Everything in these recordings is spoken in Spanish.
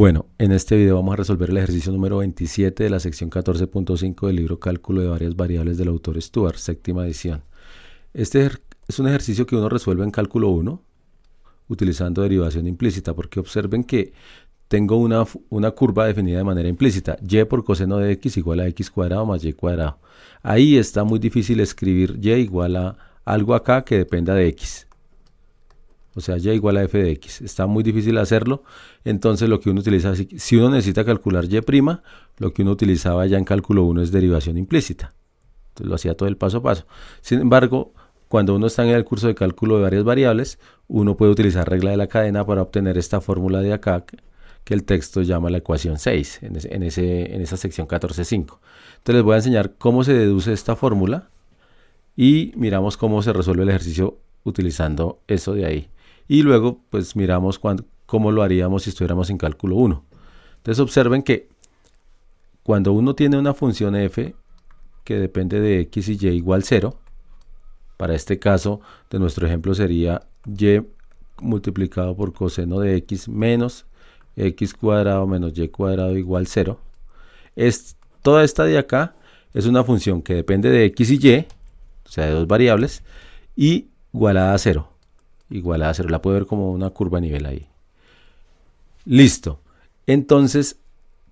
Bueno, en este video vamos a resolver el ejercicio número 27 de la sección 14.5 del libro Cálculo de varias variables del autor Stuart, séptima edición. Este es un ejercicio que uno resuelve en cálculo 1 utilizando derivación implícita, porque observen que tengo una curva definida de manera implícita, y por coseno de x igual a x cuadrado más y cuadrado. Ahí está muy difícil escribir y igual a algo acá que dependa de x. O sea, y igual a f de x. Está muy difícil hacerlo. Entonces lo que uno utiliza, si uno necesita calcular y', lo que uno utilizaba ya en cálculo 1 es derivación implícita. Entonces lo hacía todo el paso a paso. Sin embargo, cuando uno está en el curso de cálculo de varias variables, uno puede utilizar regla de la cadena para obtener esta fórmula de acá, que el texto llama la ecuación 6, en esa sección 14.5. Entonces les voy a enseñar cómo se deduce esta fórmula y miramos cómo se resuelve el ejercicio utilizando eso de ahí. Y luego pues miramos cómo lo haríamos si estuviéramos en cálculo 1. Entonces observen que cuando uno tiene una función f que depende de x y y igual 0, para este caso de nuestro ejemplo sería y multiplicado por coseno de x menos x cuadrado menos y cuadrado igual 0. Toda esta de acá es una función que depende de x y y, o sea de dos variables, y igualada a 0. Igualada a 0, la puedo ver como una curva a nivel ahí. Listo. Entonces,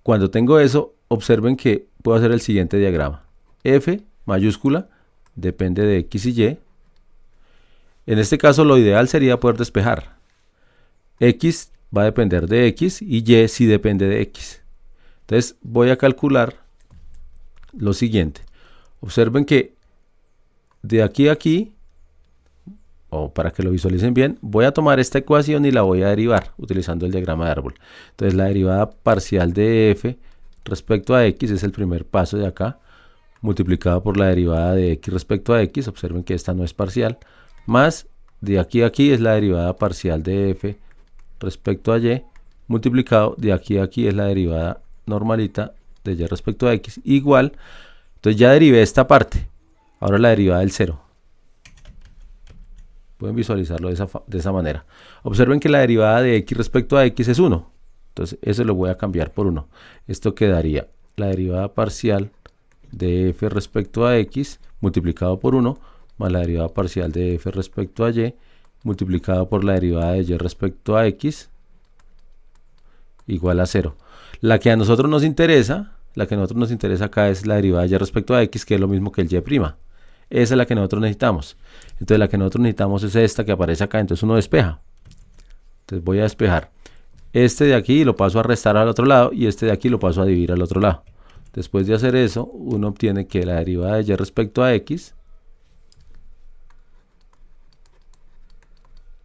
cuando tengo eso, observen que puedo hacer el siguiente diagrama. F mayúscula depende de x y y. En este caso lo ideal sería poder despejar. X va a depender de x y y sí depende de x. Entonces voy a calcular lo siguiente. Observen que de aquí a aquí, o para que lo visualicen bien, voy a tomar esta ecuación y la voy a derivar utilizando el diagrama de árbol. Entonces la derivada parcial de f respecto a x es el primer paso de acá, multiplicado por la derivada de x respecto a x, observen que esta no es parcial, más de aquí a aquí es la derivada parcial de f respecto a y, multiplicado de aquí a aquí es la derivada normalita de y respecto a x, igual, entonces ya derivé esta parte, ahora la derivada del 0. Pueden visualizarlo de esa manera. Observen que la derivada de x respecto a x es 1. Entonces eso lo voy a cambiar por 1. Esto quedaría la derivada parcial de f respecto a x multiplicado por 1 más la derivada parcial de f respecto a y multiplicado por la derivada de y respecto a x igual a 0. La que a nosotros nos interesa acá es la derivada de y respecto a x, que es lo mismo que el y'. Esa es la que nosotros necesitamos. Entonces la que nosotros necesitamos es esta que aparece acá. Entonces uno despeja. Entonces voy a despejar. Este de aquí lo paso a restar al otro lado y este de aquí lo paso a dividir al otro lado. Después de hacer eso, uno obtiene que la derivada de y respecto a x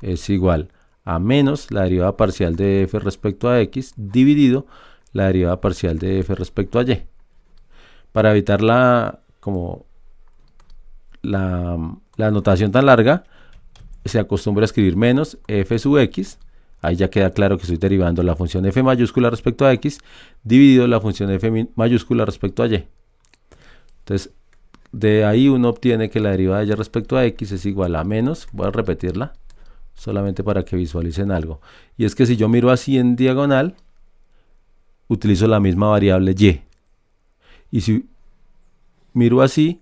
es igual a menos la derivada parcial de f respecto a x dividido la derivada parcial de f respecto a y. Para evitar la notación tan larga, se acostumbra a escribir menos f sub x, ahí ya queda claro que estoy derivando la función f mayúscula respecto a x, dividido la función f mayúscula respecto a y. Entonces, de ahí uno obtiene que la derivada de y respecto a x es igual a menos, voy a repetirla, solamente para que visualicen algo, y es que si yo miro así en diagonal, utilizo la misma variable y si miro así,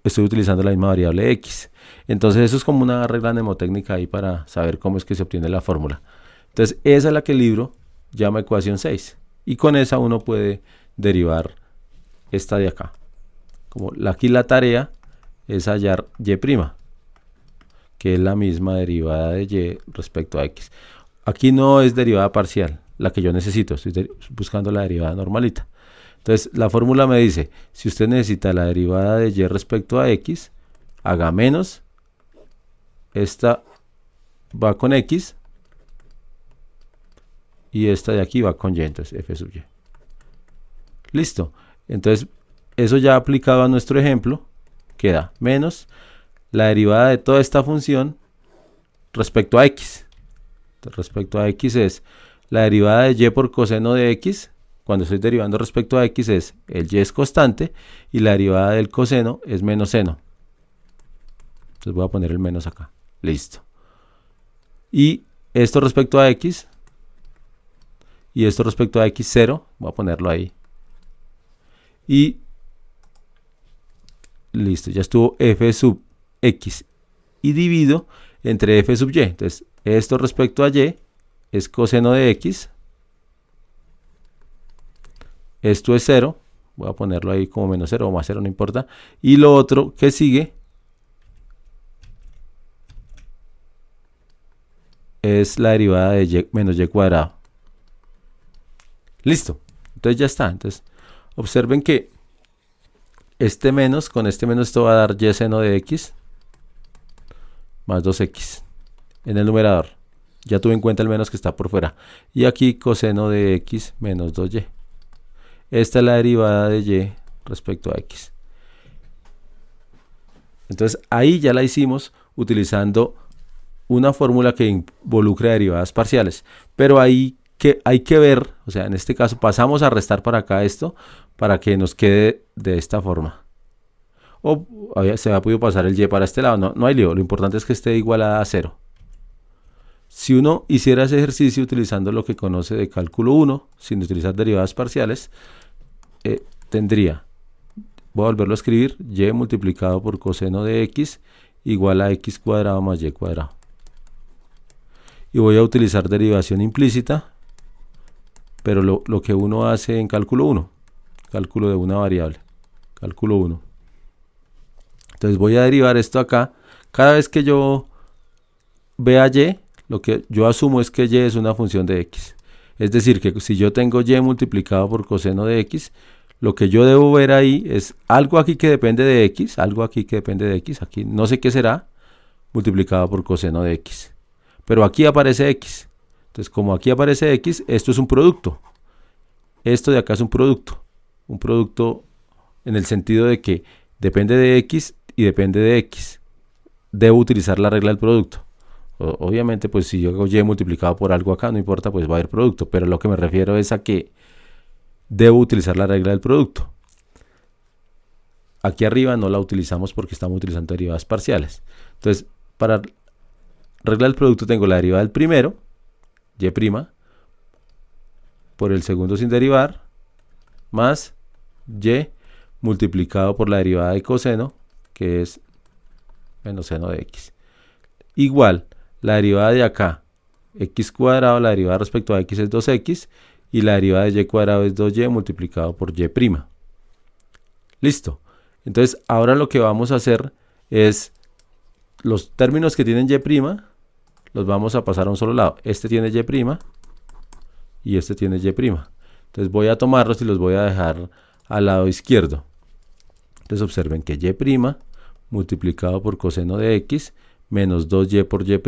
estoy utilizando la misma variable x. Entonces eso es como una regla mnemotécnica ahí para saber cómo es que se obtiene la fórmula. Entonces esa es la que el libro llama ecuación 6. Y con esa uno puede derivar esta de acá. Aquí la tarea es hallar y', que es la misma derivada de y respecto a x. Aquí no es derivada parcial, la que yo necesito. Estoy buscando la derivada normalita. Entonces la fórmula me dice, si usted necesita la derivada de y respecto a x, haga menos, esta va con x, y esta de aquí va con y, entonces f sub y. Listo. Entonces eso ya aplicado a nuestro ejemplo, queda menos la derivada de toda esta función respecto a x. Entonces, respecto a x es la derivada de y por coseno de x. Cuando estoy derivando respecto a x es el y es constante y la derivada del coseno es menos seno. Entonces voy a poner el menos acá. Listo. Y esto respecto a x y esto respecto a x 0, voy a ponerlo ahí. Y listo, ya estuvo f sub x y divido entre f sub y. Entonces, esto respecto a y es coseno de x. Esto es 0. Voy a ponerlo ahí como menos 0 o más 0, no importa. Y lo otro que sigue es la derivada de y menos y cuadrado. Listo. Entonces ya está. Entonces, observen que este menos, con este menos esto va a dar y seno de x más 2x en el numerador. Ya tuve en cuenta el menos que está por fuera. Y aquí coseno de x menos 2y. Esta es la derivada de y respecto a x. Entonces ahí ya la hicimos utilizando una fórmula que involucra derivadas parciales. Pero ahí que hay que ver, o sea, en este caso pasamos a restar para acá esto para que nos quede de esta forma. O se ha podido pasar el y para este lado, no hay lío, lo importante es que esté igual a 0. Si uno hiciera ese ejercicio utilizando lo que conoce de cálculo 1, sin utilizar derivadas parciales, tendría, voy a volverlo a escribir, y multiplicado por coseno de x igual a x cuadrado más y cuadrado. Y voy a utilizar derivación implícita, pero lo que uno hace en cálculo 1, cálculo de una variable, cálculo 1. Entonces voy a derivar esto acá. Cada vez que yo vea y, lo que yo asumo es que y es una función de x. Es decir, que si yo tengo y multiplicado por coseno de x, lo que yo debo ver ahí es algo aquí que depende de x, algo aquí que depende de x, aquí no sé qué será, multiplicado por coseno de x. Pero aquí aparece x. Entonces, como aquí aparece x, esto es un producto. Esto de acá es un producto. Un producto en el sentido de que depende de x y depende de x. Debo utilizar la regla del producto. Obviamente, pues si yo hago y multiplicado por algo acá, no importa, pues va a haber producto. Pero lo que me refiero es a que debo utilizar la regla del producto. Aquí arriba no la utilizamos porque estamos utilizando derivadas parciales. Entonces, para regla del producto tengo la derivada del primero, y', por el segundo sin derivar, más y multiplicado por la derivada de coseno, que es menos seno de x. Igual, la derivada de acá, x cuadrado, la derivada respecto a x es 2x, y la derivada de y cuadrado es 2y multiplicado por y'. Listo. Entonces, ahora lo que vamos a hacer es los términos que tienen y', los vamos a pasar a un solo lado. Este tiene y' y este tiene y'. Entonces voy a tomarlos y los voy a dejar al lado izquierdo. Entonces observen que y' multiplicado por coseno de x menos 2y por y'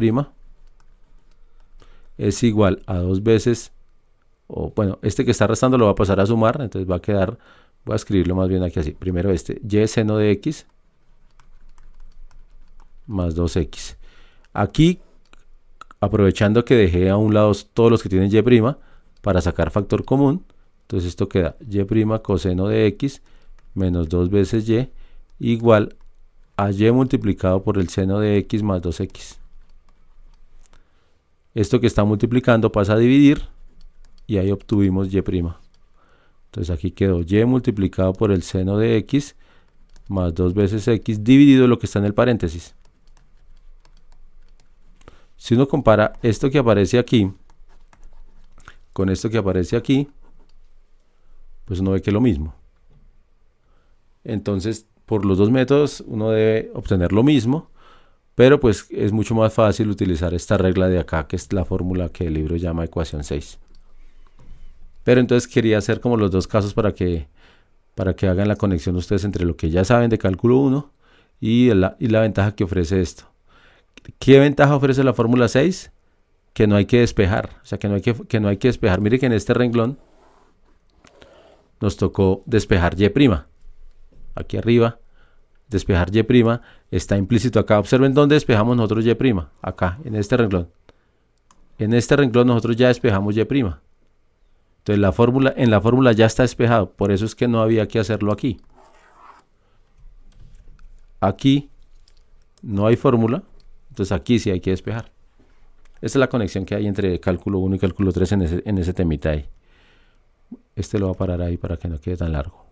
es igual a 2 veces, o bueno, este que está restando lo va a pasar a sumar, entonces va a quedar, voy a escribirlo más bien aquí así. Primero este, y seno de x más 2x. Aquí, aprovechando que dejé a un lado todos los que tienen y' para sacar factor común, entonces esto queda y' coseno de x menos 2 veces y igual a y multiplicado por el seno de x más 2x. Esto que está multiplicando pasa a dividir y ahí obtuvimos y'. Entonces aquí quedó y multiplicado por el seno de x más 2 veces x dividido lo que está en el paréntesis. Si uno compara esto que aparece aquí con esto que aparece aquí, pues uno ve que es lo mismo. Entonces, por los dos métodos uno debe obtener lo mismo, pero pues es mucho más fácil utilizar esta regla de acá, que es la fórmula que el libro llama ecuación 6. Pero entonces quería hacer como los dos casos para que hagan la conexión ustedes entre lo que ya saben de cálculo 1 y la ventaja que ofrece esto. ¿Qué ventaja ofrece la fórmula 6? Que no hay que despejar, o sea que no hay que despejar. Mire que en este renglón nos tocó despejar y'. Aquí arriba, despejar y' está implícito acá. Observen dónde despejamos nosotros y', acá, en este renglón. En este renglón nosotros ya despejamos y'. Entonces en la fórmula ya está despejado, por eso es que no había que hacerlo aquí. Aquí no hay fórmula, entonces aquí sí hay que despejar. Esa es la conexión que hay entre cálculo 1 y cálculo 3 en ese temita ahí. Este lo va a parar ahí para que no quede tan largo.